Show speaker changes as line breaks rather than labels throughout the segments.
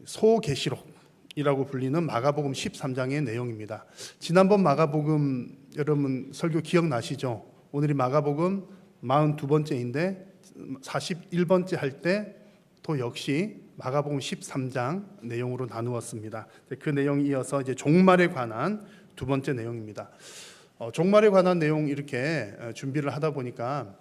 소계시록이라고 불리는 마가복음 13장의 내용입니다. 지난번 마가복음 여러분 설교 기억나시죠? 오늘이 마가복음 42번째인데 41번째 할 때 또 역시 마가복음 13장 내용으로 나누었습니다. 그 내용이 이어서 이제 종말에 관한 두 번째 내용입니다. 종말에 관한 내용 이렇게 준비를 하다 보니까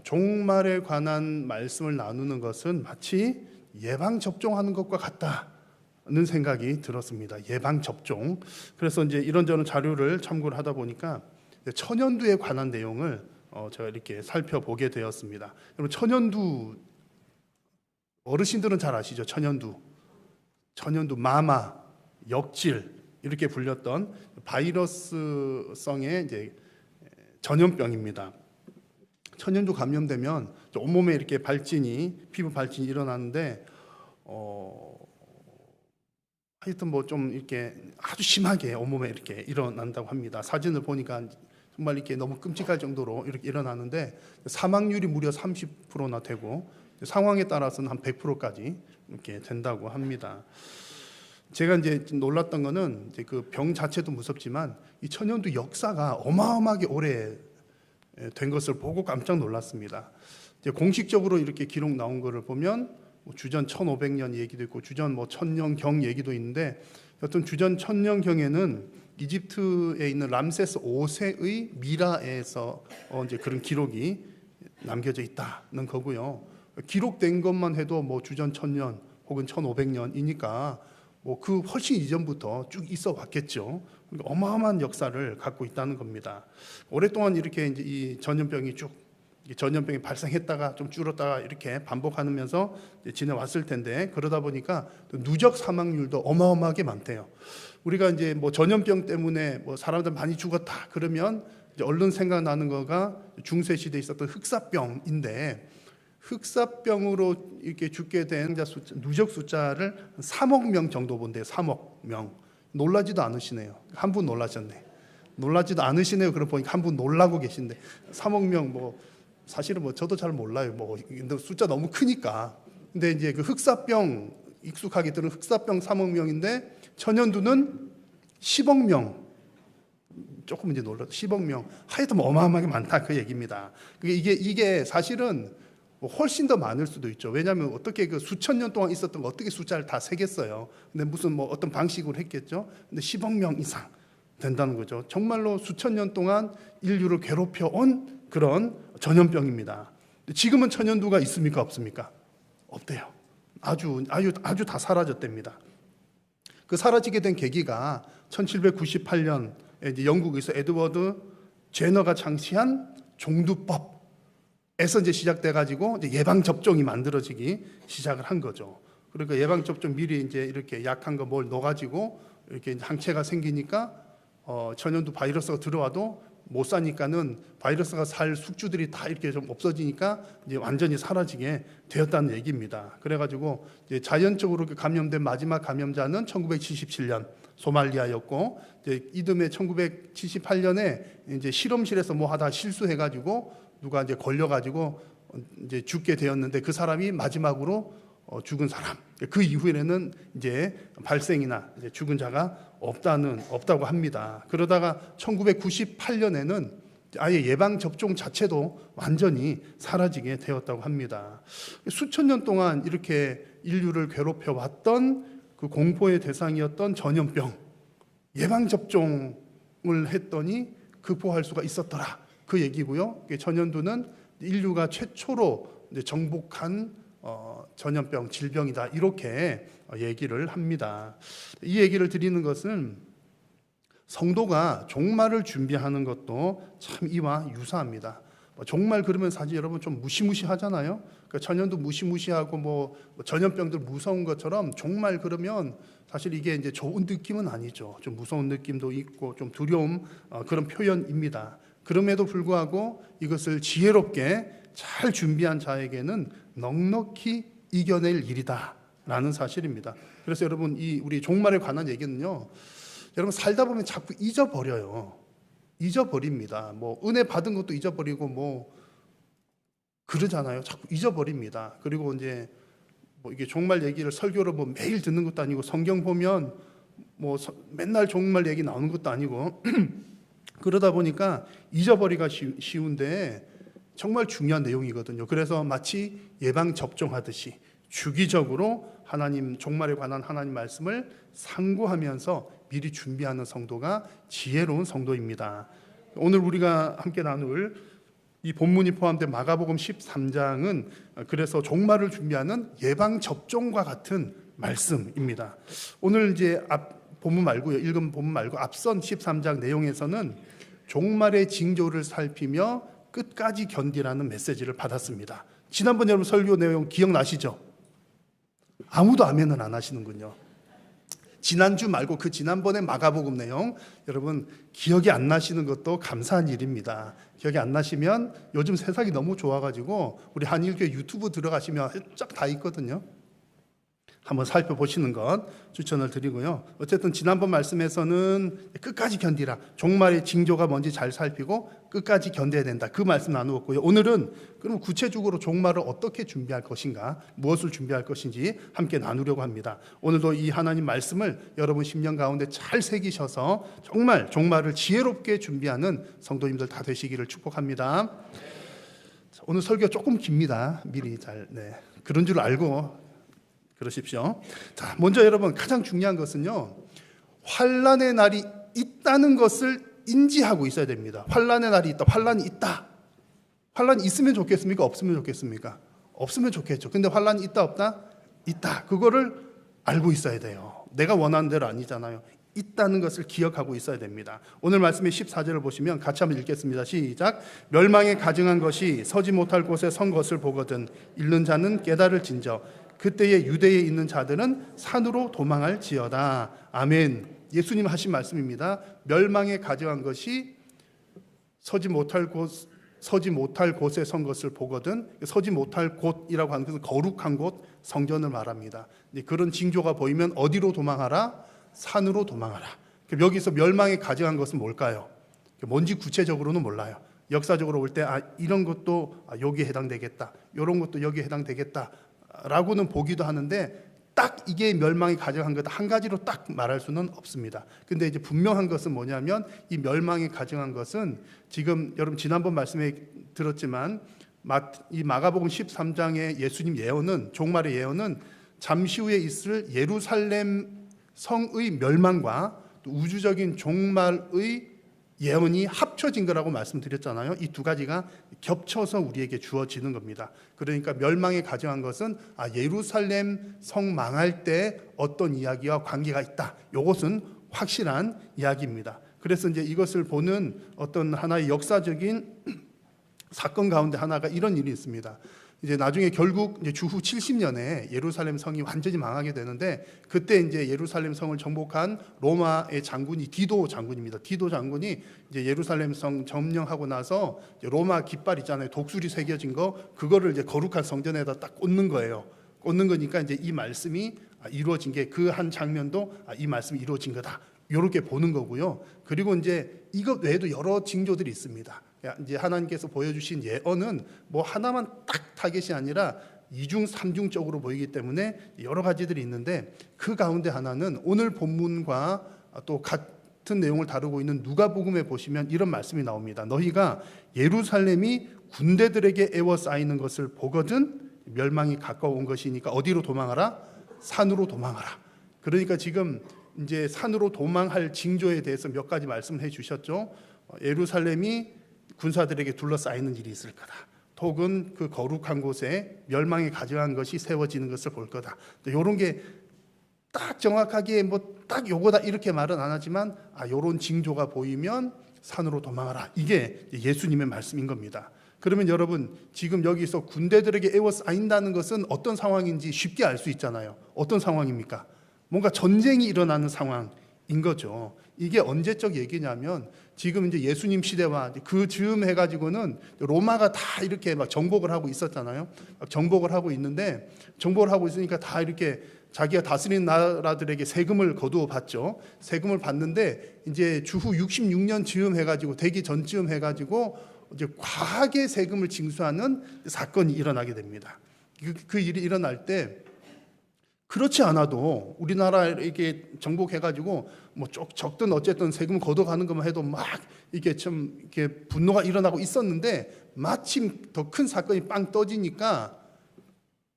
종말에 관한 말씀을 나누는 것은 마치 예방 접종하는 것과 같다는 생각이 들었습니다. 예방 접종. 그래서 이제 이런저런 자료를 참고를 하다 보니까 천연두에 관한 내용을 제가 이렇게 살펴보게 되었습니다. 여러분 천연두 어르신들은 잘 아시죠? 천연두, 마마, 역질 이렇게 불렸던 바이러스성의 이제 전염병입니다. 천연두 감염되면 온몸에 이렇게 피부 발진이 일어나는데 하여튼 뭐 좀 이렇게 아주 심하게 온몸에 이렇게 일어난다고 합니다. 사진을 보니까 정말 이렇게 너무 끔찍할 정도로 이렇게 일어나는데 사망률이 무려 30%나 되고 상황에 따라서는 한 100%까지 이렇게 된다고 합니다. 제가 이제 놀랐던 거는 이제 그 병 자체도 무섭지만 이 천연두 역사가 어마어마하게 오래 된 것을 보고 깜짝 놀랐습니다. 이제 공식적으로 이렇게 기록 나온 거를 보면 주전 1500년 얘기도 있고 주전 1000년경 얘기도 있는데 어떤 주전 1000년경에는 이집트에 있는 람세스 5세의 미라에서 이제 그런 기록이 남겨져 있다는 거고요. 기록된 것만 해도 주전 1000년 혹은 1500년이니까 그 훨씬 이전부터 쭉 있어 왔겠죠. 어마어마한 역사를 갖고 있다는 겁니다. 오랫동안 이렇게 이제 이 전염병이 발생했다가 좀 줄었다가 이렇게 반복하면서 지내왔을 텐데 그러다 보니까 누적 사망률도 어마어마하게 많대요. 우리가 이제 전염병 때문에 사람들 많이 죽었다 그러면 이제 얼른 생각나는 거가 중세 시대에 있었던 흑사병인데 흑사병으로 이렇게 죽게 된 누적 숫자를 3억 명 정도 본대요. 3억 명. 놀라지도 않으시네요. 한 분 놀라셨네. 놀라지도 않으시네요. 그러고 보니까 한 분 놀라고 계신데 3억 명 사실은 저도 잘 몰라요. 근데 숫자 너무 크니까. 근데 이제 그 흑사병 익숙하게 들은 흑사병 3억 명인데 천연두는 10억 명. 조금 이제 놀라도 10억 명. 하여튼 어마어마하게 많다 그 얘기입니다. 이게 사실은 훨씬 더 많을 수도 있죠. 왜냐하면 어떻게 그 수천 년 동안 있었던 거 어떻게 숫자를 다 세겠어요. 근데 무슨 어떤 방식으로 했겠죠. 근데 10억 명 이상 된다는 거죠. 정말로 수천 년 동안 인류를 괴롭혀 온 그런 전염병입니다. 지금은 천연두가 있습니까? 없습니까? 없대요. 아주 다 사라졌답니다. 그 사라지게 된 계기가 1798년 이제 영국에서 에드워드 제너가 창시한 종두법 에서 이제 시작돼 가지고 이제 예방 접종이 만들어지기 시작을 한 거죠. 그러니까 예방 접종 미리 이제 이렇게 약한 거 뭘 넣어 가지고 이렇게 항체가 생기니까 천연두 바이러스가 들어와도 못 사니까는 바이러스가 살 숙주들이 다 이렇게 좀 없어지니까 이제 완전히 사라지게 되었다는 얘기입니다. 그래가지고 이제 자연적으로 감염된 마지막 감염자는 1977년 소말리아였고 이제 이듬해 1978년에 이제 실험실에서 하다 실수해가지고 누가 이제 걸려가지고 이제 죽게 되었는데 그 사람이 마지막으로 죽은 사람. 그 이후에는 이제 발생이나 이제 죽은 자가 없다고 합니다. 그러다가 1998년에는 아예 예방 접종 자체도 완전히 사라지게 되었다고 합니다. 수천 년 동안 이렇게 인류를 괴롭혀 왔던 그 공포의 대상이었던 전염병 예방 접종을 했더니 극복할 수가 있었더라. 그 얘기고요. 전염두는 인류가 최초로 정복한 전염병, 질병이다. 이렇게 얘기를 합니다. 이 얘기를 드리는 것은 성도가 종말을 준비하는 것도 참 이와 유사합니다. 종말 그러면 사실 여러분 좀 무시무시하잖아요. 그러니까 천연두 무시무시하고 전염병들 무서운 것처럼 종말 그러면 사실 이게 이제 좋은 느낌은 아니죠. 좀 무서운 느낌도 있고 좀 두려움 그런 표현입니다. 그럼에도 불구하고 이것을 지혜롭게 잘 준비한 자에게는 넉넉히 이겨낼 일이다라는 사실입니다. 그래서 여러분 우리 종말에 관한 얘기는요. 여러분 살다 보면 자꾸 잊어버립니다. 은혜 받은 것도 잊어버리고 그러잖아요. 자꾸 잊어버립니다. 그리고 이제 뭐 이게 종말 얘기를 설교로 뭐 매일 듣는 것도 아니고 성경 보면 뭐 맨날 종말 얘기 나오는 것도 아니고 그러다 보니까 잊어버리기가 쉬운데 정말 중요한 내용이거든요. 그래서 마치 예방 접종하듯이 주기적으로 하나님 종말에 관한 하나님 말씀을 상고하면서 미리 준비하는 성도가 지혜로운 성도입니다. 오늘 우리가 함께 나눌 이 본문이 포함된 마가복음 13장은 그래서 종말을 준비하는 예방 접종과 같은 말씀입니다. 오늘 이제 본문 말고요. 읽은 본문 말고 앞선 13장 내용에서는 종말의 징조를 살피며 끝까지 견디라는 메시지를 받았습니다. 지난번 여러분 설교 내용 기억나시죠? 아무도 아멘은 안 하시는군요. 지난주 말고 그 지난번에 마가복음 내용 여러분 기억이 안 나시는 것도 감사한 일입니다. 기억이 안 나시면 요즘 세상이 너무 좋아가지고 우리 한일교회 유튜브 들어가시면 쫙 다 있거든요. 한번 살펴보시는 것 추천을 드리고요. 어쨌든 지난번 말씀에서는 끝까지 견디라. 종말의 징조가 뭔지 잘 살피고 끝까지 견뎌야 된다. 그 말씀 나누었고요. 오늘은 그럼 구체적으로 종말을 어떻게 준비할 것인가, 무엇을 준비할 것인지 함께 나누려고 합니다. 오늘도 이 하나님 말씀을 여러분 심령 가운데 잘 새기셔서 정말 종말을 지혜롭게 준비하는 성도님들 다 되시기를 축복합니다. 오늘 설교가 조금 깁니다. 미리 그런 줄 알고 그러십시오. 자, 먼저 여러분 가장 중요한 것은요, 환난의 날이 있다는 것을 인지하고 있어야 됩니다. 환난의 날이 있다. 환난이 있다. 환난이 있으면 좋겠습니까? 없으면 좋겠습니까? 없으면 좋겠죠. 근데 환난이 있다 없다? 있다. 그거를 알고 있어야 돼요. 내가 원하는 대로 아니잖아요. 있다는 것을 기억하고 있어야 됩니다. 오늘 말씀의 14절을 보시면 같이 한번 읽겠습니다. 시작. 멸망에 가증한 것이 서지 못할 곳에 선 것을 보거든 읽는 자는 깨달을진저 그때에 유대에 있는 자들은 산으로 도망할지어다. 아멘. 예수님 하신 말씀입니다. 멸망에 가증한 것이 서지 못할 곳에 선 것을 보거든. 서지 못할 곳이라고 하는 것은 거룩한 곳, 성전을 말합니다. 그런 징조가 보이면 어디로 도망하라? 산으로 도망하라. 여기서 멸망에 가증한 것은 뭘까요? 뭔지 구체적으로는 몰라요. 역사적으로 볼 때 이런 것도 여기에 해당되겠다. 이런 것도 여기에 해당되겠다. 라고는 보기도 하는데 딱 이게 멸망이 가증한 거다 한 가지로 딱 말할 수는 없습니다. 근데 이제 분명한 것은 뭐냐면 이 멸망이 가증한 것은 지금 여러분 지난번 말씀에 들었지만 이 마가복음 13장의 예수님 예언은 종말의 예언은 잠시 후에 있을 예루살렘 성의 멸망과 또 우주적인 종말의 예언이 합쳐진 거라고 말씀드렸잖아요. 이 두 가지가 겹쳐서 우리에게 주어지는 겁니다. 그러니까 멸망에 가증한 것은 예루살렘 성 망할 때 어떤 이야기와 관계가 있다. 이것은 확실한 이야기입니다. 그래서 이제 이것을 보는 어떤 하나의 역사적인 사건 가운데 하나가 이런 일이 있습니다. 이제 나중에 결국 이제 주후 70년에 예루살렘 성이 완전히 망하게 되는데 그때 이제 예루살렘 성을 정복한 로마의 장군이 디도 장군입니다. 디도 장군이 이제 예루살렘 성 점령하고 나서 로마 깃발 있잖아요. 독수리 새겨진 거 그거를 이제 거룩한 성전에다 딱 꽂는 거예요. 꽂는 거니까 이제 이 말씀이 이루어진 게 그 한 장면도 이 말씀이 이루어진 거다. 이렇게 보는 거고요. 그리고 이제 이것 외에도 여러 징조들이 있습니다. 이제 하나님께서 보여주신 예언은 뭐 하나만 딱 타겟이 아니라 이중 삼중적으로 보이기 때문에 여러 가지들이 있는데 그 가운데 하나는 오늘 본문과 또 같은 내용을 다루고 있는 누가복음에 보시면 이런 말씀이 나옵니다. 너희가 예루살렘이 군대들에게 에워싸이는 것을 보거든 멸망이 가까운 것이니까 어디로 도망하라? 산으로 도망하라. 그러니까 지금 이제 산으로 도망할 징조에 대해서 몇 가지 말씀을 해주셨죠. 예루살렘이 군사들에게 둘러싸이는 일이 있을 거다. 혹은 그 거룩한 곳에 멸망에 가증한 것이 세워지는 것을 볼 거다. 이런 게 딱 정확하게 뭐 딱 요거다 이렇게 말은 안 하지만 요런 징조가 보이면 산으로 도망하라. 이게 예수님의 말씀인 겁니다. 그러면 여러분 지금 여기서 군대들에게 에워싸인다는 것은 어떤 상황인지 쉽게 알 수 있잖아요. 어떤 상황입니까? 뭔가 전쟁이 일어나는 상황인 거죠. 이게 언제적 얘기냐면 지금 이제 예수님 시대와 그 즈음 해가지고는 로마가 다 이렇게 막 정복을 하고 있었잖아요. 막 정복을 하고 있는데 정복을 하고 있으니까 다 이렇게 자기가 다스리는 나라들에게 세금을 거두어 받죠. 세금을 받는데 이제 주후 66년 즈음 해가지고 되기 전쯤 해가지고 이제 과하게 세금을 징수하는 사건이 일어나게 됩니다. 그 일이 일어날 때 그렇지 않아도 우리나라 이렇게 정복해가지고 뭐 적든 어쨌든 세금 걷어가는 것만 해도 막 이게 좀 이렇게 분노가 일어나고 있었는데 마침 더 큰 사건이 빵 터지니까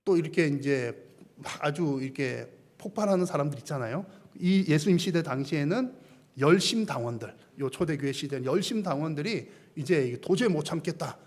또 이렇게 이제 막 아주 이렇게 폭발하는 사람들 있잖아요. 이 예수님 시대 당시에는 열심 당원들, 요 초대교회 시대는 열심 당원들이 이제 도저히 못 참겠다.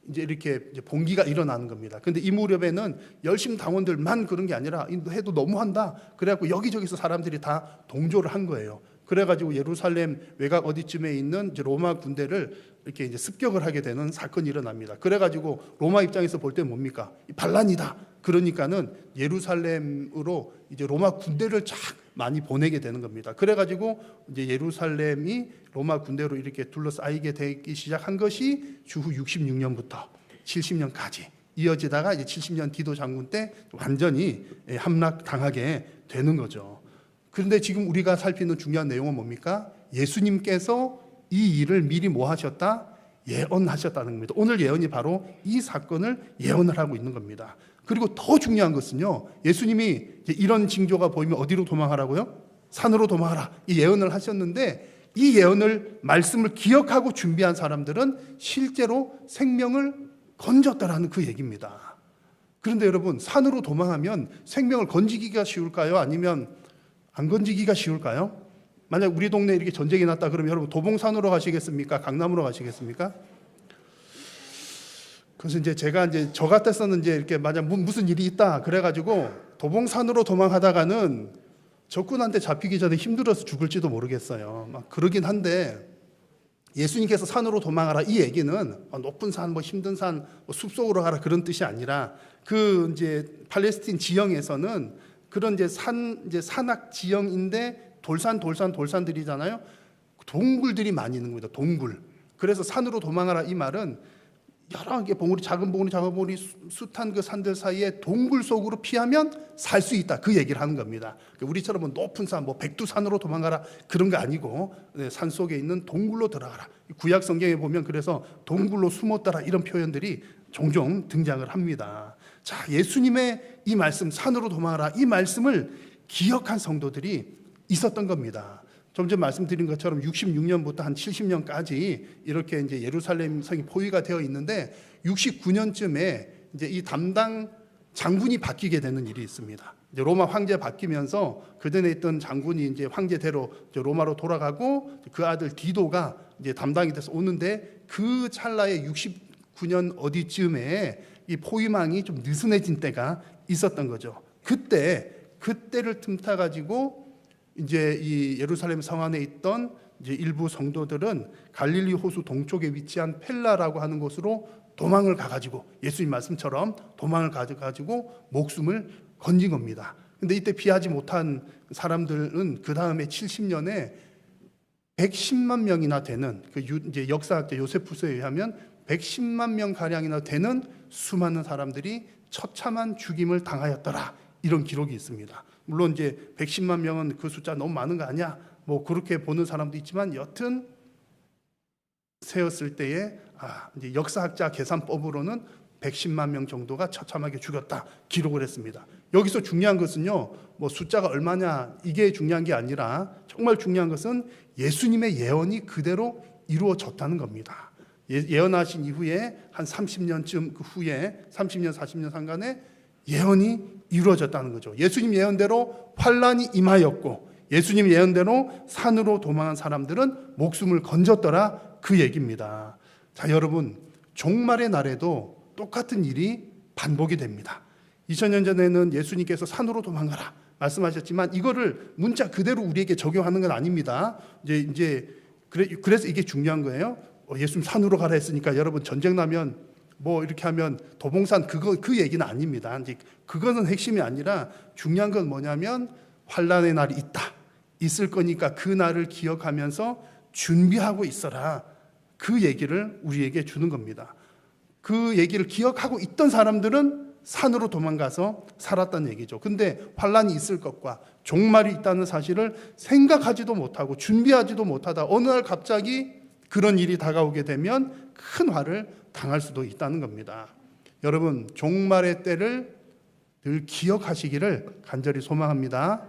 이제 이렇게 이제 봉기가 일어나는 겁니다. 근데 이 무렵에는 열심 당원들만 그런 게 아니라 해도 너무한다. 그래갖고 여기저기서 사람들이 다 동조를 한 거예요. 그래가지고 예루살렘 외곽 어디쯤에 있는 이제 로마 군대를 이렇게 이제 습격을 하게 되는 사건이 일어납니다. 그래가지고 로마 입장에서 볼 때 뭡니까? 반란이다. 그러니까는 예루살렘으로 이제 로마 군대를 쫙 많이 보내게 되는 겁니다. 그래가지고 이제 예루살렘이 로마 군대로 이렇게 둘러싸이게 되기 시작한 것이 주후 66년부터 70년까지 이어지다가 이제 70년 디도 장군 때 완전히 함락당하게 되는 거죠. 그런데 지금 우리가 살피는 중요한 내용은 뭡니까? 예수님께서 이 일을 미리 뭐 하셨다? 예언하셨다는 겁니다. 오늘 예언이 바로 이 사건을 예언을 하고 있는 겁니다. 그리고 더 중요한 것은요, 예수님이 이런 징조가 보이면 어디로 도망하라고요? 산으로 도망하라. 이 예언을 하셨는데 이 예언을 말씀을 기억하고 준비한 사람들은 실제로 생명을 건졌다라는 그 얘기입니다. 그런데 여러분, 산으로 도망하면 생명을 건지기가 쉬울까요? 아니면 안 건지기가 쉬울까요? 만약 우리 동네에 이렇게 전쟁이 났다 그러면 여러분 도봉산으로 가시겠습니까? 강남으로 가시겠습니까? 그래서 이제 제가 이제 저 같았었는 이제 이렇게 만약 무슨 일이 있다 그래가지고 도봉산으로 도망하다가는 적군한테 잡히기 전에 힘들어서 죽을지도 모르겠어요. 막 그러긴 한데 예수님께서 산으로 도망하라 이 얘기는 높은 산, 뭐 힘든 산, 뭐 숲속으로 가라 그런 뜻이 아니라 그 이제 팔레스틴 지형에서는 그런 이제 산악 지형인데 돌산들이잖아요. 동굴들이 많이 있는 겁니다. 동굴. 그래서 산으로 도망하라 이 말은 여러 개 봉우리, 작은 봉우리, 숱한 그 산들 사이에 동굴 속으로 피하면 살 수 있다. 그 얘기를 하는 겁니다. 우리처럼 뭐 높은 산, 뭐 백두산으로 도망가라 그런 거 아니고 산 속에 있는 동굴로 들어가라. 구약 성경에 보면 그래서 동굴로 숨었다라 이런 표현들이 종종 등장을 합니다. 자, 예수님의 이 말씀, 산으로 도망하라 이 말씀을 기억한 성도들이 있었던 겁니다. 좀 전 말씀드린 것처럼 66년부터 한 70년까지 이렇게 이제 예루살렘 성이 포위가 되어 있는데 69년쯤에 이제 이 담당 장군이 바뀌게 되는 일이 있습니다. 이제 로마 황제 바뀌면서 그전에 있던 장군이 이제 황제대로 이제 로마로 돌아가고 그 아들 디도가 이제 담당이 돼서 오는데 그 찰나에 69년 어디쯤에 이 포위망이 좀 느슨해진 때가 있었던 거죠. 그때를 틈타 가지고 이제 이 예루살렘 성 안에 있던 이제 일부 성도들은 갈릴리 호수 동쪽에 위치한 펠라라고 하는 곳으로 도망을 가가지고 예수님 말씀처럼 도망을 가지고 목숨을 건진 겁니다. 근데 이때 피하지 못한 사람들은 그 다음에 70년에 110만 명이나 되는 그 이제 역사학자 요세푸스에 의하면 110만 명 가량이나 되는 수많은 사람들이 처참한 죽임을 당하였더라. 이런 기록이 있습니다. 물론 이제 110만 명은 그 숫자 너무 많은 거 아니야? 뭐 그렇게 보는 사람도 있지만 여튼 세었을 때에 이제 역사학자 계산법으로는 110만 명 정도가 처참하게 죽였다 기록을 했습니다. 여기서 중요한 것은요, 뭐 숫자가 얼마냐 이게 중요한 게 아니라 정말 중요한 것은 예수님의 예언이 그대로 이루어졌다는 겁니다. 예언하신 이후에 한 30년쯤 그 후에 30년 40년 상간에 예언이 이루어졌다는 거죠. 예수님 예언대로 환란이 임하였고 예수님 예언대로 산으로 도망한 사람들은 목숨을 건졌더라 그 얘기입니다. 자, 여러분, 종말의 날에도 똑같은 일이 반복이 됩니다. 2000년 전에는 예수님께서 산으로 도망가라 말씀하셨지만 이거를 문자 그대로 우리에게 적용하는 건 아닙니다. 그래서 이게 중요한 거예요. 예수님 산으로 가라 했으니까 여러분 전쟁 나면 뭐 이렇게 하면 도봉산 그 얘기는 아닙니다. 이제 그거는 핵심이 아니라 중요한 건 뭐냐면 환란의 날이 있을 거니까 그 날을 기억하면서 준비하고 있어라. 그 얘기를 우리에게 주는 겁니다. 그 얘기를 기억하고 있던 사람들은 산으로 도망가서 살았다는 얘기죠. 근데 환란이 있을 것과 종말이 있다는 사실을 생각하지도 못하고 준비하지도 못하다 어느 날 갑자기 그런 일이 다가오게 되면 큰 화를 당할 수도 있다는 겁니다. 여러분, 종말의 때를 늘 기억하시기를 간절히 소망합니다.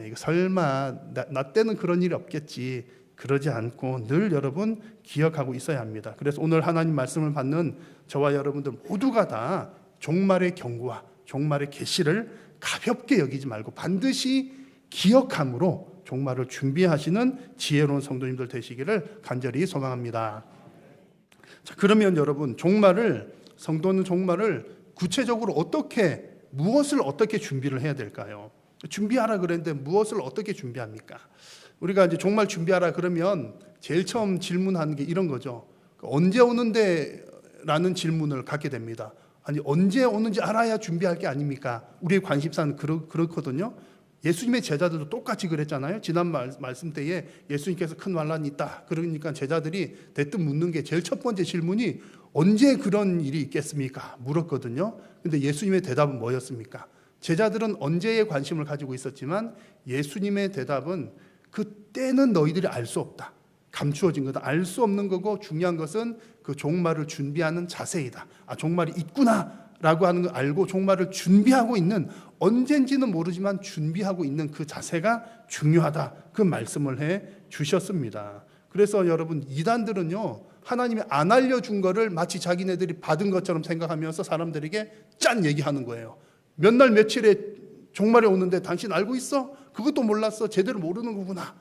이거 설마 나 때는 그런 일이 없겠지, 그러지 않고 늘 여러분 기억하고 있어야 합니다. 그래서 오늘 하나님 말씀을 받는 저와 여러분들 모두가 다 종말의 경고와 종말의 계시를 가볍게 여기지 말고 반드시 기억함으로 종말을 준비하시는 지혜로운 성도님들 되시기를 간절히 소망합니다. 자, 그러면 여러분 성도는 종말을 구체적으로 무엇을 어떻게 준비를 해야 될까요? 준비하라 그랬는데 무엇을 어떻게 준비합니까? 우리가 이제 종말 준비하라 그러면 제일 처음 질문하는 게 이런 거죠. 언제 오는데? 라는 질문을 갖게 됩니다. 아니, 언제 오는지 알아야 준비할 게 아닙니까? 우리의 관심사는 그렇거든요. 예수님의 제자들도 똑같이 그랬잖아요. 지난 말씀 때에 예수님께서 큰 환란이 있다, 그러니까 제자들이 대뜸 묻는 게 제일 첫 번째 질문이 언제 그런 일이 있겠습니까? 물었거든요. 근데 예수님의 대답은 뭐였습니까? 제자들은 언제에 관심을 가지고 있었지만 예수님의 대답은 그때는 너희들이 알 수 없다, 감추어진 거다, 알 수 없는 거고, 중요한 것은 그 종말을 준비하는 자세이다. 종말이 있구나 라고 하는 걸 알고 종말을 준비하고 있는, 언젠지는 모르지만 준비하고 있는 그 자세가 중요하다, 그 말씀을 해 주셨습니다. 그래서 여러분, 이단들은요, 하나님이 안 알려준 거를 마치 자기네들이 받은 것처럼 생각하면서 사람들에게 짠 얘기하는 거예요. 몇 날 며칠에 종말이 오는데 당신 알고 있어? 그것도 몰랐어? 제대로 모르는 거구나.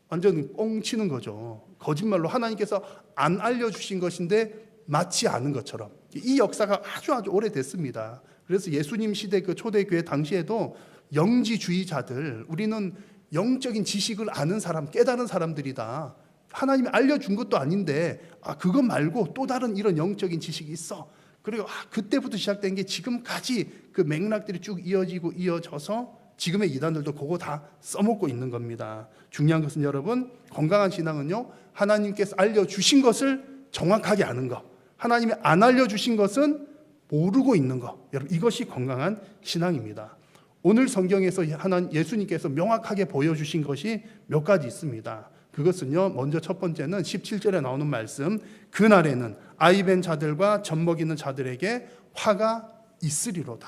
완전 뻥치는 거죠. 거짓말로 하나님께서 안 알려주신 것인데 마치 아는 것처럼. 이 역사가 아주 오래됐습니다. 그래서 예수님 시대 그 초대교회 당시에도 영지주의자들, 우리는 영적인 지식을 아는 사람, 깨달은 사람들이다, 하나님이 알려준 것도 아닌데 그것 말고 또 다른 이런 영적인 지식이 있어. 그리고 그때부터 시작된 게 지금까지 그 맥락들이 쭉 이어져서 지금의 이단들도 그거 다 써먹고 있는 겁니다. 중요한 것은 여러분, 건강한 신앙은요, 하나님께서 알려주신 것을 정확하게 아는 것, 하나님이 안 알려주신 것은 모르고 있는 것, 여러분, 이것이 건강한 신앙입니다. 오늘 성경에서 예수님께서 명확하게 보여주신 것이 몇 가지 있습니다. 그것은요, 먼저 첫 번째는 17절에 나오는 말씀, 그날에는 아이벤 자들과 젖먹이는 자들에게 화가 있으리로다.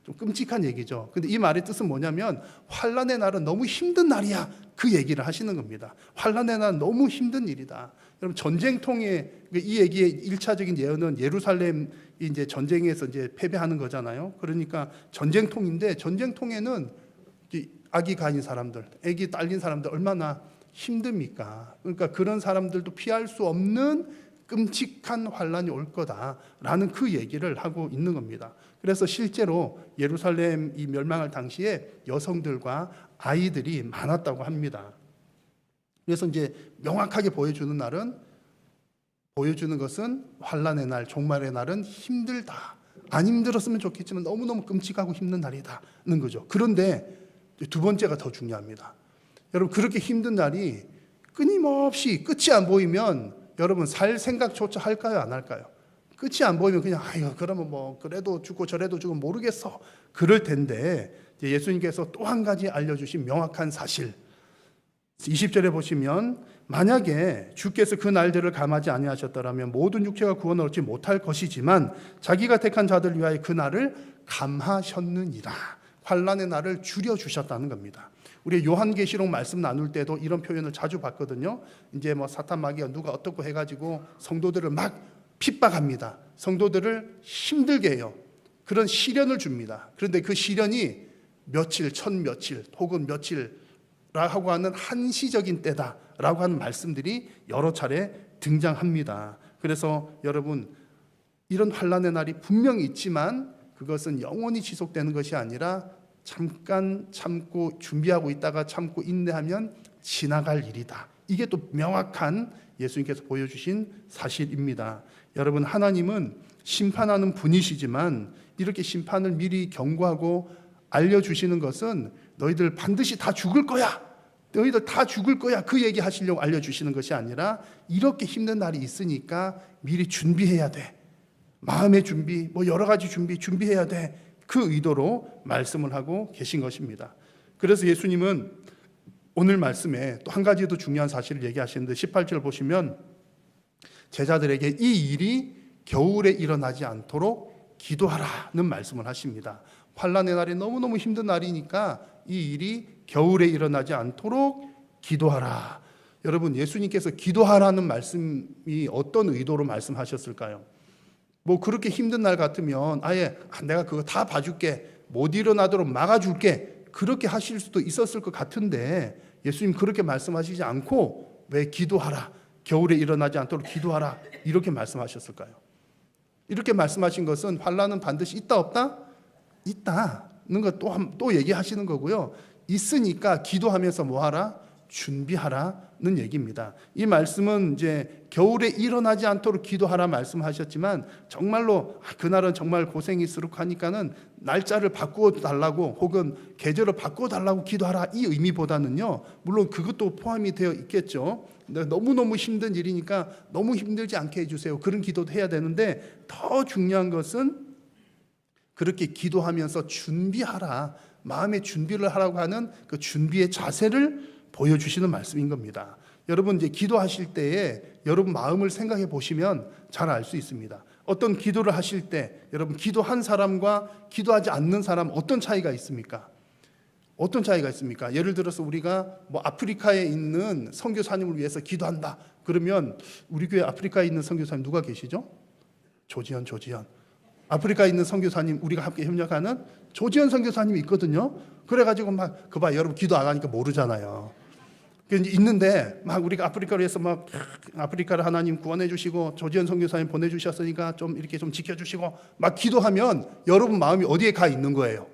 좀 끔찍한 얘기죠. 근데 이 말의 뜻은 뭐냐면, 환란의 날은 너무 힘든 날이야, 그 얘기를 하시는 겁니다. 환란의 날은 너무 힘든 일이다. 여러분, 전쟁통에 이 얘기의 1차적인 예언은 예루살렘 이제 전쟁에서 이제 패배하는 거잖아요. 그러니까 전쟁통인데, 전쟁통에는 아기 가진 사람들, 아기 딸린 사람들 얼마나 힘듭니까? 그러니까 그런 사람들도 피할 수 없는 끔찍한 환란이 올 거다라는 그 얘기를 하고 있는 겁니다. 그래서 실제로 예루살렘 이 멸망할 당시에 여성들과 아이들이 많았다고 합니다. 그래서 이제 명확하게 보여주는 것은 환란의 날, 종말의 날은 힘들다. 안 힘들었으면 좋겠지만 너무너무 끔찍하고 힘든 날이다는 거죠. 그런데 두 번째가 더 중요합니다. 여러분, 그렇게 힘든 날이 끊임없이 끝이 안 보이면 여러분 살 생각조차 할까요, 안 할까요? 끝이 안 보이면 그냥 그러면 뭐 그래도 죽고 저래도 죽으면 모르겠어, 그럴 텐데, 예수님께서 또 한 가지 알려주신 명확한 사실, 20절에 보시면, 만약에 주께서 그 날들을 감하지 아니하셨더라면 모든 육체가 구원을 얻지 못할 것이지만 자기가 택한 자들 위하여 그 날을 감하셨느니라. 환란의 날을 줄여주셨다는 겁니다. 우리 요한계시록 말씀 나눌 때도 이런 표현을 자주 봤거든요. 이제 뭐 사탄 마귀가 누가 어떻고 해가지고 성도들을 막 핍박합니다. 성도들을 힘들게 해요. 그런 시련을 줍니다. 그런데 그 시련이 며칠, 천 며칠 혹은 며칠라고 하는 한시적인 때다라고 하는 말씀들이 여러 차례 등장합니다. 그래서 여러분, 이런 환란의 날이 분명히 있지만 그것은 영원히 지속되는 것이 아니라 잠깐 참고 준비하고 있다가 참고 인내하면 지나갈 일이다. 이게 또 명확한 예수님께서 보여주신 사실입니다. 여러분, 하나님은 심판하는 분이시지만 이렇게 심판을 미리 경고하고 알려주시는 것은 너희들 반드시 다 죽을 거야, 너희들 다 죽을 거야, 그 얘기 하시려고 알려주시는 것이 아니라 이렇게 힘든 날이 있으니까 미리 준비해야 돼. 마음의 준비, 뭐 여러 가지 준비해야 돼. 그 의도로 말씀을 하고 계신 것입니다. 그래서 예수님은 오늘 말씀에 또 한 가지 더 중요한 사실을 얘기하시는데 18절 보시면 제자들에게 이 일이 겨울에 일어나지 않도록 기도하라는 말씀을 하십니다. 환난의 날이 너무너무 힘든 날이니까 이 일이 겨울에 일어나지 않도록 기도하라. 여러분, 예수님께서 기도하라는 말씀이 어떤 의도로 말씀하셨을까요? 뭐 그렇게 힘든 날 같으면 아예 내가 그거 다 봐줄게, 못 일어나도록 막아줄게, 그렇게 하실 수도 있었을 것 같은데 예수님 그렇게 말씀하시지 않고 왜 기도하라, 겨울에 일어나지 않도록 기도하라 이렇게 말씀하셨을까요? 이렇게 말씀하신 것은 환난은 반드시 있다 없다? 있다는 거 또 얘기하시는 거고요. 있으니까 기도하면서 뭐하라? 준비하라는 얘기입니다. 이 말씀은 이제 겨울에 일어나지 않도록 기도하라 말씀하셨지만 정말로 그날은 정말 고생일수록 하니까는 날짜를 바꾸어 달라고 혹은 계절을 바꾸어 달라고 기도하라 이 의미보다는요, 물론 그것도 포함이 되어 있겠죠. 너무너무 힘든 일이니까 너무 힘들지 않게 해주세요, 그런 기도도 해야 되는데 더 중요한 것은 그렇게 기도하면서 준비하라, 마음의 준비를 하라고 하는 그 준비의 자세를 보여주시는 말씀인 겁니다. 여러분 이제 기도하실 때에 여러분 마음을 생각해 보시면 잘 알 수 있습니다. 어떤 기도를 하실 때 여러분 기도한 사람과 기도하지 않는 사람 어떤 차이가 있습니까? 어떤 차이가 있습니까? 예를 들어서 우리가 뭐 아프리카에 있는 선교사님을 위해서 기도한다 그러면 우리 교회 아프리카에 있는 선교사님 누가 계시죠? 조지현. 아프리카에 있는 선교사님, 우리가 함께 협력하는 조지현 선교사님이 있거든요. 그래가지고 막 그 봐, 여러분 기도 안 하니까 모르잖아요. 있는데 막 우리가 아프리카를 위해서 막 아프리카를 하나님 구원해 주시고 조지현 선교사님 보내주셨으니까 좀 이렇게 좀 지켜주시고 막 기도하면 여러분 마음이 어디에 가 있는 거예요?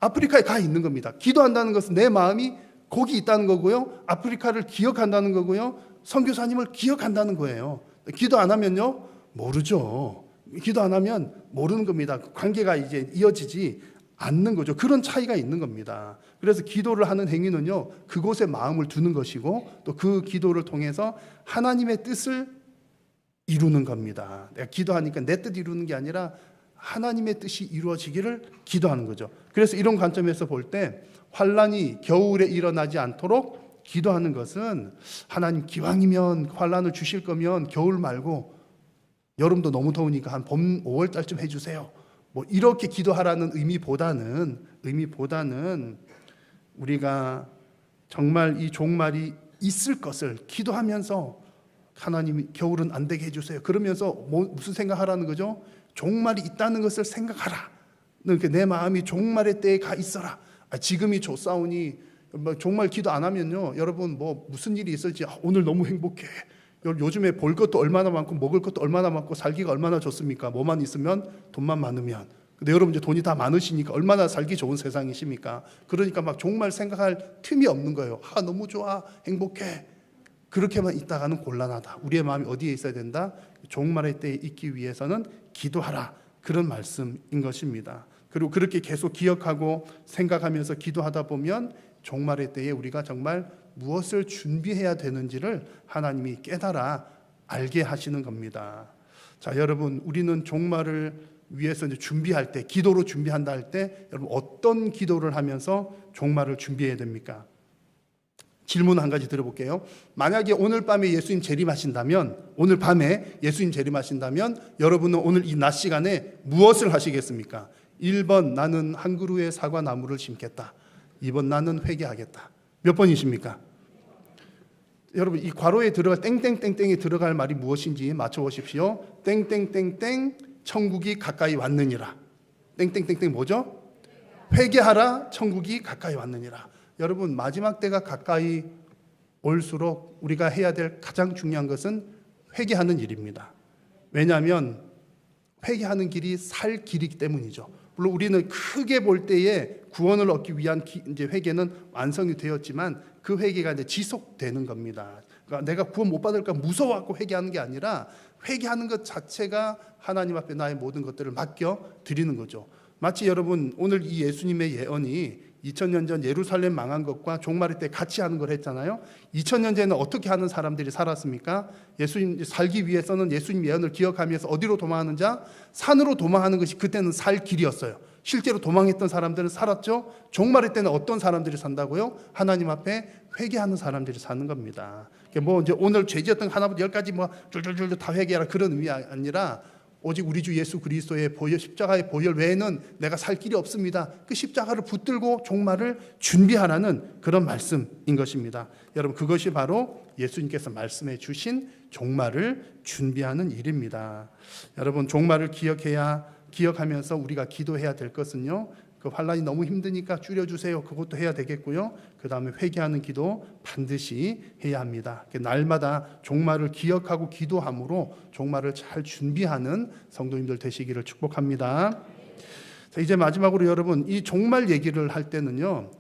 아프리카에 가 있는 겁니다. 기도한다는 것은 내 마음이 거기 있다는 거고요, 아프리카를 기억한다는 거고요, 선교사님을 기억한다는 거예요. 기도 안 하면요 모르죠. 기도 안 하면 모르는 겁니다. 관계가 이제 이어지지 않는 거죠. 그런 차이가 있는 겁니다. 그래서 기도를 하는 행위는요, 그곳에 마음을 두는 것이고 또 그 기도를 통해서 하나님의 뜻을 이루는 겁니다. 내가 기도하니까 내 뜻 이루는 게 아니라 하나님의 뜻이 이루어지기를 기도하는 거죠. 그래서 이런 관점에서 볼 때 환난이 겨울에 일어나지 않도록 기도하는 것은 하나님 기왕이면 환난을 주실 거면 겨울 말고 여름도 너무 더우니까 한 봄 5월 달쯤 해주세요, 뭐 이렇게 기도하라는 의미보다는 우리가 정말 이 종말이 있을 것을 기도하면서 하나님이 겨울은 안 되게 해주세요 그러면서 무슨 생각하라는 거죠? 종말이 있다는 것을 생각하라. 내 마음이 종말의 때에 가 있어라. 지금이 좋사오니 종말 기도 안 하면요, 여러분 뭐 무슨 일이 있을지 오늘 너무 행복해, 요즘에 볼 것도 얼마나 많고 먹을 것도 얼마나 많고 살기가 얼마나 좋습니까? 뭐만 있으면, 돈만 많으면. 근데 여러분 이제 돈이 다 많으시니까 얼마나 살기 좋은 세상이십니까? 그러니까 막 종말 생각할 틈이 없는 거예요. 너무 좋아, 행복해. 그렇게만 있다가는 곤란하다. 우리의 마음이 어디에 있어야 된다? 종말의 때에 있기 위해서는 기도하라, 그런 말씀인 것입니다. 그리고 그렇게 계속 기억하고 생각하면서 기도하다 보면 종말의 때에 우리가 정말 무엇을 준비해야 되는지를 하나님이 깨달아 알게 하시는 겁니다. 자, 여러분 우리는 종말을 위해서 이제 준비할 때, 기도로 준비한다 할 때 여러분 어떤 기도를 하면서 종말을 준비해야 됩니까? 질문 한 가지 드려볼게요. 만약에 오늘 밤에 예수님 재림하신다면, 오늘 밤에 예수님 재림하신다면 여러분은 오늘 이 낮 시간에 무엇을 하시겠습니까? 1번 나는 한 그루의 사과 나무를 심겠다. 2번 나는 회개하겠다. 몇 번이십니까? 여러분 이 괄호에 들어갈 땡땡땡땡에 들어갈 말이 무엇인지 맞춰보십시오. 땡땡땡땡 천국이 가까이 왔느니라. 땡땡땡땡 뭐죠? 회개하라, 천국이 가까이 왔느니라. 여러분 마지막 때가 가까이 올수록 우리가 해야 될 가장 중요한 것은 회개하는 일입니다. 왜냐하면 회개하는 길이 살 길이기 때문이죠. 물론 우리는 크게 볼 때에 구원을 얻기 위한 이제 회개는 완성이 되었지만 그 회개가 이제 지속되는 겁니다. 그러니까 내가 구원 못 받을까 무서워하고 회개하는 게 아니라 회개하는 것 자체가 하나님 앞에 나의 모든 것들을 맡겨 드리는 거죠. 마치 여러분 오늘 이 예수님의 예언이 2000년 전 예루살렘 망한 것과 종말의 때 같이 하는 걸 했잖아요. 2000년 전에는 어떻게 하는 사람들이 살았습니까? 예수님 살기 위해서는 예수님 예언을 기억하면서 어디로 도망하는 자? 산으로 도망하는 것이 그때는 살 길이었어요. 실제로 도망했던 사람들은 살았죠. 종말의 때는 어떤 사람들이 산다고요? 하나님 앞에 회개하는 사람들이 사는 겁니다. 뭐 이제 오늘 죄지었던 하나부터 10까지 뭐 줄줄줄 다 회개하라 그런 의미 아니라 오직 우리 주 예수 그리스도의 십자가의 보혈 외에는 내가 살 길이 없습니다. 그 십자가를 붙들고 종말을 준비하라는 그런 말씀인 것입니다. 여러분, 그것이 바로 예수님께서 말씀해 주신 종말을 준비하는 일입니다. 여러분, 종말을 기억하면서 우리가 기도해야 될 것은요, 그 환란이 너무 힘드니까 줄여주세요. 그것도 해야 되겠고요. 그 다음에 회개하는 기도 반드시 해야 합니다. 날마다 종말을 기억하고 기도함으로 종말을 잘 준비하는 성도님들 되시기를 축복합니다. 자, 이제 마지막으로 여러분, 이 종말 얘기를 할 때는요,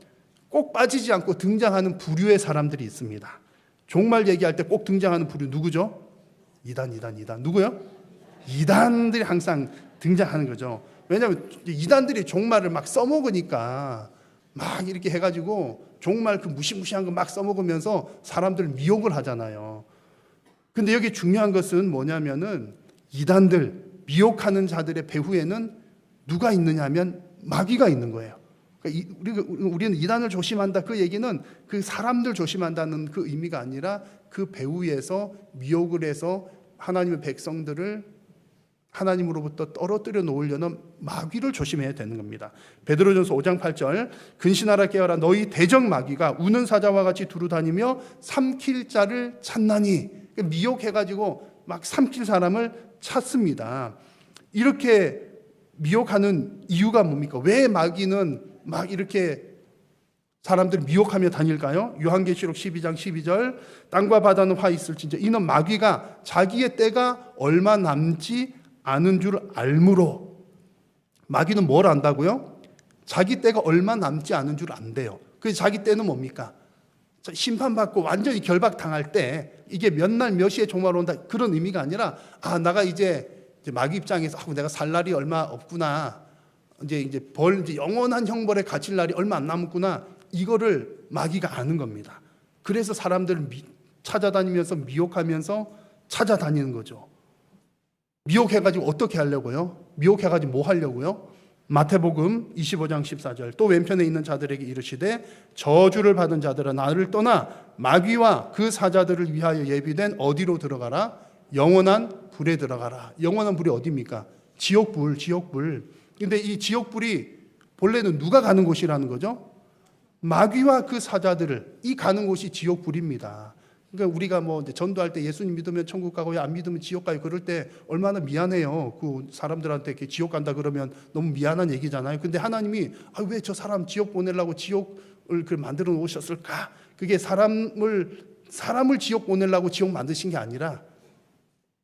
꼭 빠지지 않고 등장하는 부류의 사람들이 있습니다. 종말 얘기할 때 꼭 등장하는 부류 누구죠? 이단. 누구요? 이단들이 항상 등장하는 거죠. 왜냐하면 이단들이 종말을 막 써먹으니까 막 이렇게 해가지고 종말 그 무시무시한 거 막 써먹으면서 사람들 미혹을 하잖아요. 근데 여기 중요한 것은 뭐냐면은 이단들, 미혹하는 자들의 배후에는 누가 있느냐 하면 마귀가 있는 거예요. 그러니까 우리는 이단을 조심한다, 그 얘기는 그 사람들 조심한다는 그 의미가 아니라 그 배후에서 미혹을 해서 하나님의 백성들을 하나님으로부터 떨어뜨려 놓으려는 마귀를 조심해야 되는 겁니다. 베드로전서 5장 8절, 근신하라 깨어라, 너희 대적 마귀가 우는 사자와 같이 두루다니며 삼킬 자를 찾나니. 미혹해가지고 막 삼킬 사람을 찾습니다. 이렇게 미혹하는 이유가 뭡니까? 왜 마귀는 막 이렇게 사람들을 미혹하며 다닐까요? 요한계시록 12장 12절, 땅과 바다는 화 있을진저 이는 마귀가 자기의 때가 얼마 남지 않은 줄 알므로. 마귀는 뭘 안다고요? 자기 때가 얼마 남지 않은 줄 안대요. 그 자기 때는 뭡니까? 심판받고 완전히 결박당할 때, 이게 몇 날 몇 시에 종말 온다, 그런 의미가 아니라, 나가 이제 마귀 입장에서 내가 살 날이 얼마 없구나, 이제 영원한 형벌에 갇힐 날이 얼마 안 남았구나, 이거를 마귀가 아는 겁니다. 그래서 사람들을 찾아다니면서 미혹하면서 찾아다니는 거죠. 미혹해가지고 어떻게 하려고요? 미혹해가지고 뭐 하려고요? 마태복음 25장 14절, 또 왼편에 있는 자들에게 이르시되 저주를 받은 자들아 나를 떠나 마귀와 그 사자들을 위하여 예비된 어디로 들어가라? 영원한 불에 들어가라. 영원한 불이 어디입니까? 지옥불. 근데 이 지옥불이 본래는 누가 가는 곳이라는 거죠? 마귀와 그 사자들을, 이 가는 곳이 지옥불입니다. 그러니까 우리가 이제 전도할 때 예수님 믿으면 천국 가고 안 믿으면 지옥 가요, 그럴 때 얼마나 미안해요. 그 사람들한테 이렇게 지옥 간다 그러면 너무 미안한 얘기잖아요. 근데 하나님이 왜 저 사람 지옥 보내려고 지옥을 만들어 놓으셨을까? 그게 사람을 지옥 보내려고 지옥 만드신 게 아니라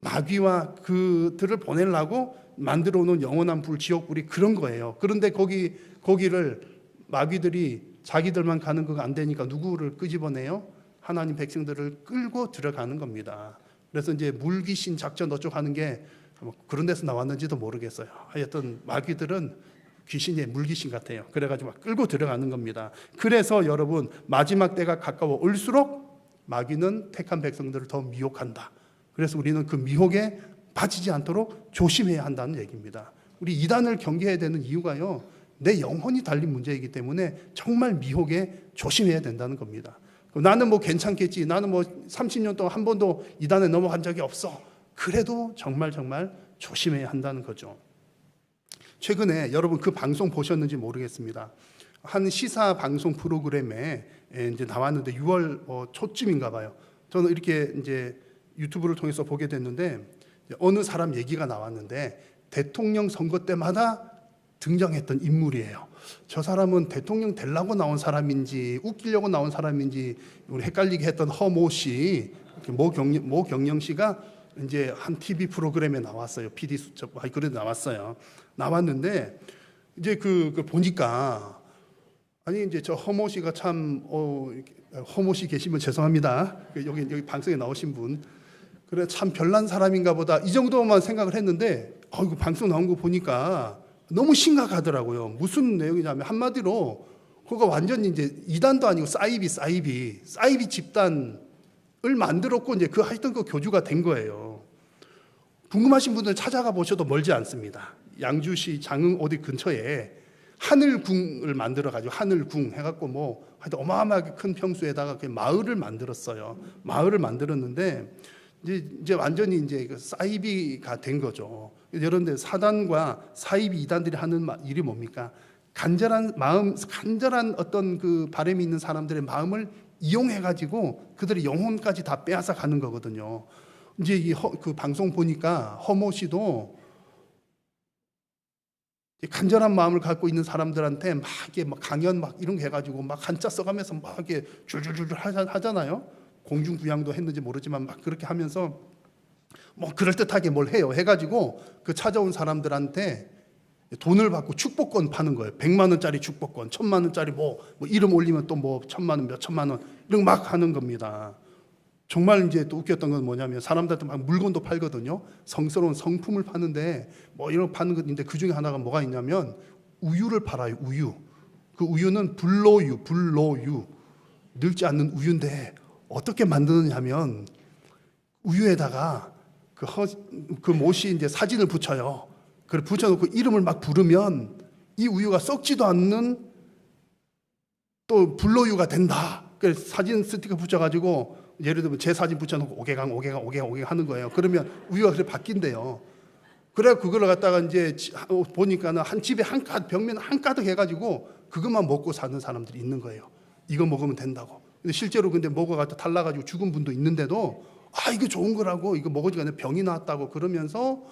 마귀와 그들을 보내려고 만들어 놓은 영원한 불, 지옥불이 그런 거예요. 그런데 거기를 마귀들이 자기들만 가는 거가 안 되니까 누구를 끄집어내요? 하나님 백성들을 끌고 들어가는 겁니다. 그래서 이제 물귀신 작전 어쩌고 하는 게 그런 데서 나왔는지도 모르겠어요. 하여튼 마귀들은 귀신이 물귀신 같아요. 그래가지고 막 끌고 들어가는 겁니다. 그래서 여러분, 마지막 때가 가까워 올수록 마귀는 택한 백성들을 더 미혹한다. 그래서 우리는 그 미혹에 빠지지 않도록 조심해야 한다는 얘기입니다. 우리 이단을 경계해야 되는 이유가요, 내 영혼이 달린 문제이기 때문에 정말 미혹에 조심해야 된다는 겁니다. 나는 괜찮겠지, 나는 30년 동안 한 번도 이단에 넘어간 적이 없어, 그래도 정말 조심해야 한다는 거죠. 최근에 여러분 그 방송 보셨는지 모르겠습니다. 한 시사 방송 프로그램에 이제 나왔는데 6월 초쯤인가 봐요. 저는 이렇게 이제 유튜브를 통해서 보게 됐는데, 어느 사람 얘기가 나왔는데 대통령 선거 때마다 등장했던 인물이에요. 저 사람은 대통령 되려고 나온 사람인지 웃기려고 나온 사람인지 우리 헷갈리게 했던 허모 씨, 모 경영 씨가 이제 한 TV 프로그램에 나왔어요. PD 수첩 그래도 나왔는데 이제 그 보니까, 아니 이제 저 허모 씨가 참 허모 씨 계시면 죄송합니다. 여기 방송에 나오신 분, 그래 참 별난 사람인가 보다, 이 정도만 생각을 했는데 그 방송 나온 거 보니까 너무 심각하더라고요. 무슨 내용이냐면 한마디로 그거 완전히 이제 이단도 아니고 사이비 집단을 만들었고 이제 하여튼 그 교주가 된 거예요. 궁금하신 분들 찾아가 보셔도 멀지 않습니다. 양주시 장흥 어디 근처에 하늘궁을 만들어가지고 하늘궁 해갖고 하여튼 어마어마하게 큰 평수에다가 마을을 만들었어요. 마을을 만들었는데 이제 완전히 이제 그 사이비가 된 거죠. 여러분들 사단과 사이비 이단들이 하는 일이 뭡니까? 간절한 마음, 간절한 어떤 그 바람이 있는 사람들의 마음을 이용해 가지고 그들의 영혼까지 다 빼앗아 가는 거거든요. 이제 그 방송 보니까 허모 씨도 간절한 마음을 갖고 있는 사람들한테 막 이게 막 강연 막 이런 거 해가지고 막 한자 써가면서 막 이게 줄줄줄 하잖아요. 공중부양도 했는지 모르지만 막 그렇게 하면서 뭐 그럴듯하게 뭘 해요. 해가지고 그 찾아온 사람들한테 돈을 받고 축복권 파는 거예요. 100만 원짜리 축복권, 1000만 원짜리 뭐 이름 올리면 또 뭐 1000만 원, 몇 천만 원 이런 거 막 하는 겁니다. 정말 이제 또 웃겼던 건 뭐냐면 사람들한테 막 물건도 팔거든요. 성스러운 성품을 파는데 뭐 이런 거 파는 건데 그 중에 하나가 뭐가 있냐면 우유를 팔아요. 우유. 그 우유는 불로유, 늙지 않는 우유인데 어떻게 만드느냐면 우유에다가 그 못이 이제 사진을 붙여요. 그걸 붙여놓고 이름을 막 부르면 이 우유가 썩지도 않는 또 불로유가 된다. 그래서 사진 스티커 붙여가지고 예를 들면 제 사진 붙여놓고 오개강 하는 거예요. 그러면 우유가 그렇게 바뀐대요. 그래 그걸 갖다가 이제 보니까는 한 집에 벽면 한가득 해가지고 그것만 먹고 사는 사람들이 있는 거예요. 이거 먹으면 된다고. 근데 실제로 근데 먹어가지고 탈라가지고 죽은 분도 있는데도 이거 좋은 거라고 이거 먹으니까 병이 나왔다고 그러면서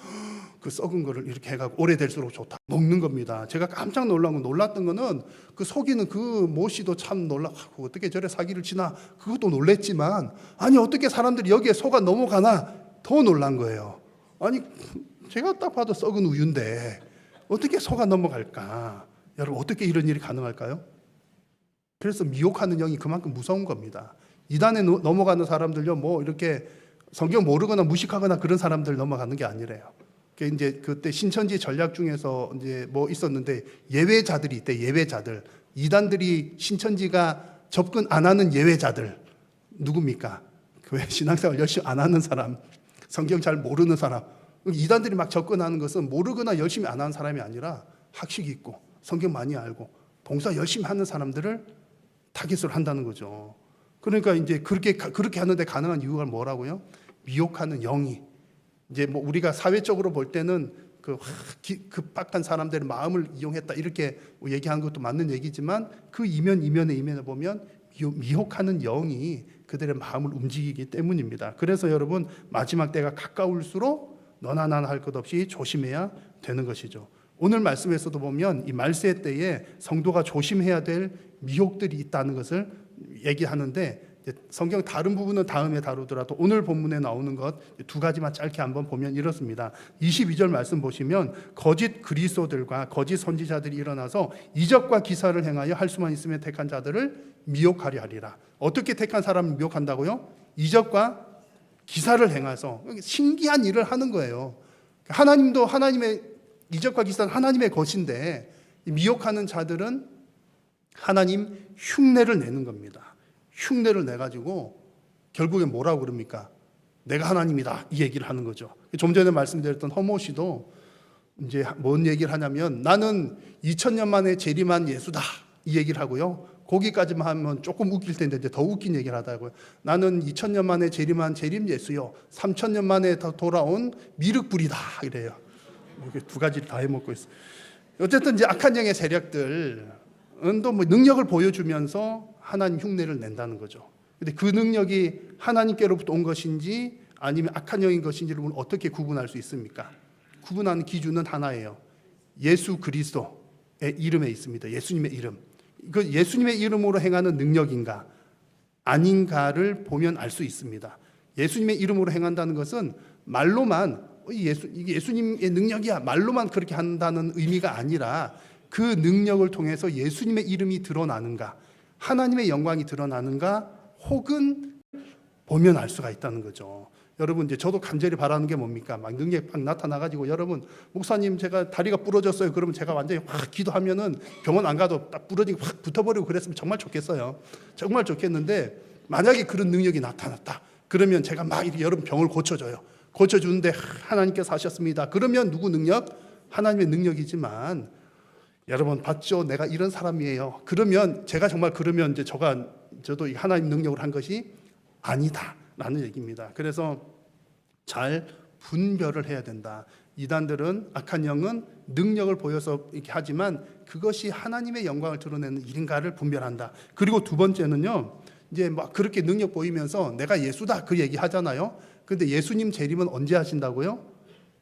그 썩은 거를 이렇게 해가지고 오래될수록 좋다 먹는 겁니다. 제가 깜짝 놀랐던 거는 그 속이는 그 모씨도 참 놀라고 어떻게 저래 사기를 치나 그것도 놀랬지만 아니 어떻게 사람들이 여기에 속아 넘어가나 더 놀란 거예요. 아니 제가 딱 봐도 썩은 우유인데 어떻게 속아 넘어갈까? 여러분 어떻게 이런 일이 가능할까요? 그래서 미혹하는 영이 그만큼 무서운 겁니다. 이단에 넘어가는 사람들요 뭐 이렇게 성경 모르거나 무식하거나 그런 사람들 넘어가는 게 아니래요. 이제 그때 신천지 전략 중에서 이제 뭐 있었는데 예외자들이 있대. 예외자들. 이단들이 신천지가 접근 안 하는 예외자들 누굽니까? 교회 신앙생활 열심히 안 하는 사람, 성경 잘 모르는 사람. 이단들이 막 접근하는 것은 모르거나 열심히 안 하는 사람이 아니라 학식이 있고 성경 많이 알고 봉사 열심히 하는 사람들을 타깃으로 한다는 거죠. 그러니까 이제 그렇게 하는데 가능한 이유가 뭐라고요? 미혹하는 영이 이제 뭐 우리가 사회적으로 볼 때는 그 급박한 사람들의 마음을 이용했다 이렇게 얘기하는 것도 맞는 얘기지만 그 이면에 보면 미혹하는 영이 그들의 마음을 움직이기 때문입니다. 그래서 여러분 마지막 때가 가까울수록 너나 나나 할 것 없이 조심해야 되는 것이죠. 오늘 말씀에서도 보면 이 말세 때에 성도가 조심해야 될 미혹들이 있다는 것을 얘기하는데 성경 다른 부분은 다음에 다루더라도 오늘 본문에 나오는 것 두 가지만 짧게 한번 보면 이렇습니다. 22절 말씀 보시면 거짓 그리스도들과 거짓 선지자들이 일어나서 이적과 기사를 행하여 할 수만 있으면 택한 자들을 미혹하려 하리라. 어떻게 택한 사람을 미혹한다고요? 이적과 기사를 행해서 신기한 일을 하는 거예요. 하나님도 하나님의 이적과 기사는 하나님의 것인데 미혹하는 자들은 하나님 흉내를 내는 겁니다. 흉내를 내가지고 결국에 뭐라고 그럽니까? 내가 하나님이다 이 얘기를 하는 거죠. 좀 전에 말씀드렸던 허모 씨도 이제 뭔 얘기를 하냐면 나는 2000년 만에 재림한 예수다 이 얘기를 하고요. 거기까지만 하면 조금 웃길 텐데 이제 더 웃긴 얘기를 하다고요. 나는 2000년 만에 재림한 재림 예수요 3000년 만에 돌아온 미륵불이다 이래요. 이렇게 두 가지를 다 해먹고 있어요. 어쨌든 이제 악한 영의 세력들은 또 뭐 능력을 보여주면서 하나님 흉내를 낸다는 거죠. 근데 그 능력이 하나님께로부터 온 것인지 아니면 악한 영인 것인지를 우리는 어떻게 구분할 수 있습니까? 구분하는 기준은 하나예요. 예수 그리스도의 이름에 있습니다. 예수님의 이름. 그 예수님의 이름으로 행하는 능력인가 아닌가를 보면 알 수 있습니다. 예수님의 이름으로 행한다는 것은 말로만 이게 예수님의 능력이야 말로만 그렇게 한다는 의미가 아니라 그 능력을 통해서 예수님의 이름이 드러나는가 하나님의 영광이 드러나는가 혹은 보면 알 수가 있다는 거죠. 여러분 이제 저도 간절히 바라는 게 뭡니까? 막 능력이 막 나타나가지고 여러분 목사님 제가 다리가 부러졌어요. 그러면 제가 완전히 확 기도하면은 병원 안 가도 딱 부러지고 확 붙어버리고 그랬으면 정말 좋겠어요. 정말 좋겠는데 만약에 그런 능력이 나타났다. 그러면 제가 막 여러분 병을 고쳐줘요. 고쳐주는데 하나님께서 하셨습니다. 그러면 누구 능력? 하나님의 능력이지만 여러분 봤죠? 내가 이런 사람이에요. 그러면 제가 정말 그러면 이제 저도 하나님 능력을 한 것이 아니다라는 얘기입니다. 그래서 잘 분별을 해야 된다. 이단들은, 악한 영은 능력을 보여서 이렇게 하지만 그것이 하나님의 영광을 드러내는 일인가를 분별한다. 그리고 두 번째는요, 이제 막 그렇게 능력 보이면서 내가 예수다 그 얘기 하잖아요. 근데 예수님 재림은 언제 하신다고요?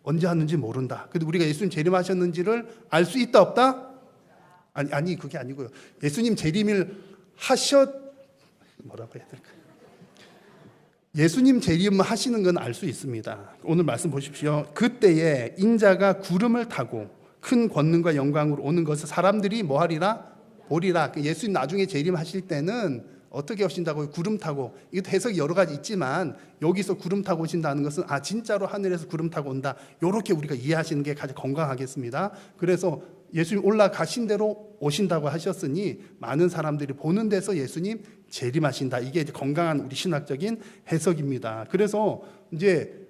언제 하는지 모른다. 근데 우리가 예수님 재림하셨는지를 알 수 있다 없다? 아니 그게 아니고요. 예수님 재림을 뭐라고 해야 될까? 예수님 재림 하시는 건 알 수 있습니다. 오늘 말씀 보십시오. 그때에 인자가 구름을 타고 큰 권능과 영광으로 오는 것을 사람들이 뭐 하리라? 보리라. 예수님 나중에 재림하실 때는 어떻게 오신다고요? 구름 타고. 이것도 해석이 여러 가지 있지만 여기서 구름 타고 오신다는 것은 진짜로 하늘에서 구름 타고 온다. 이렇게 우리가 이해하시는 게 가장 건강하겠습니다. 그래서 예수님 올라가신 대로 오신다고 하셨으니 많은 사람들이 보는 데서 예수님 재림하신다. 이게 이제 건강한 우리 신학적인 해석입니다. 그래서 이제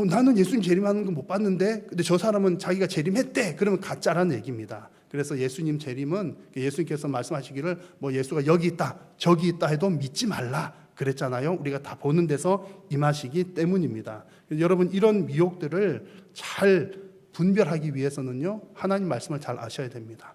나는 예수님 재림하는 거 못 봤는데 근데 저 사람은 자기가 재림했대. 그러면 가짜라는 얘기입니다. 그래서 예수님 재림은 예수님께서 말씀하시기를 뭐 예수가 여기 있다 저기 있다 해도 믿지 말라 그랬잖아요. 우리가 다 보는 데서 임하시기 때문입니다. 여러분 이런 미혹들을 잘 분별하기 위해서는요, 하나님 말씀을 잘 아셔야 됩니다.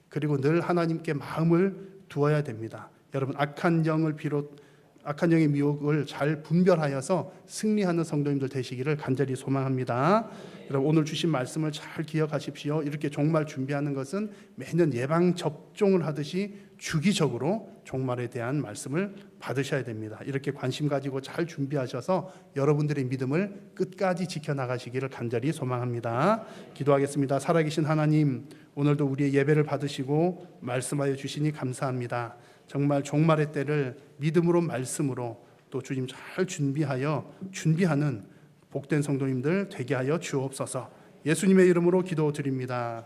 그리고 늘 하나님께 마음을 두어야 됩니다. 여러분 악한 영의 미혹을 잘 분별하여서 승리하는 성도님들 되시기를 간절히 소망합니다. 여러분 오늘 주신 말씀을 잘 기억하십시오. 이렇게 종말 준비하는 것은 매년 예방 접종을 하듯이 주기적으로 종말에 대한 말씀을 받으셔야 됩니다. 이렇게 관심 가지고 잘 준비하셔서 여러분들의 믿음을 끝까지 지켜나가시기를 간절히 소망합니다. 기도하겠습니다. 살아계신 하나님, 오늘도 우리의 예배를 받으시고 말씀하여 주시니 감사합니다. 정말 종말의 때를 믿음으로 말씀으로 또 주님 잘 준비하는 복된 성도님들 되게 하여 주옵소서. 예수님의 이름으로 기도드립니다.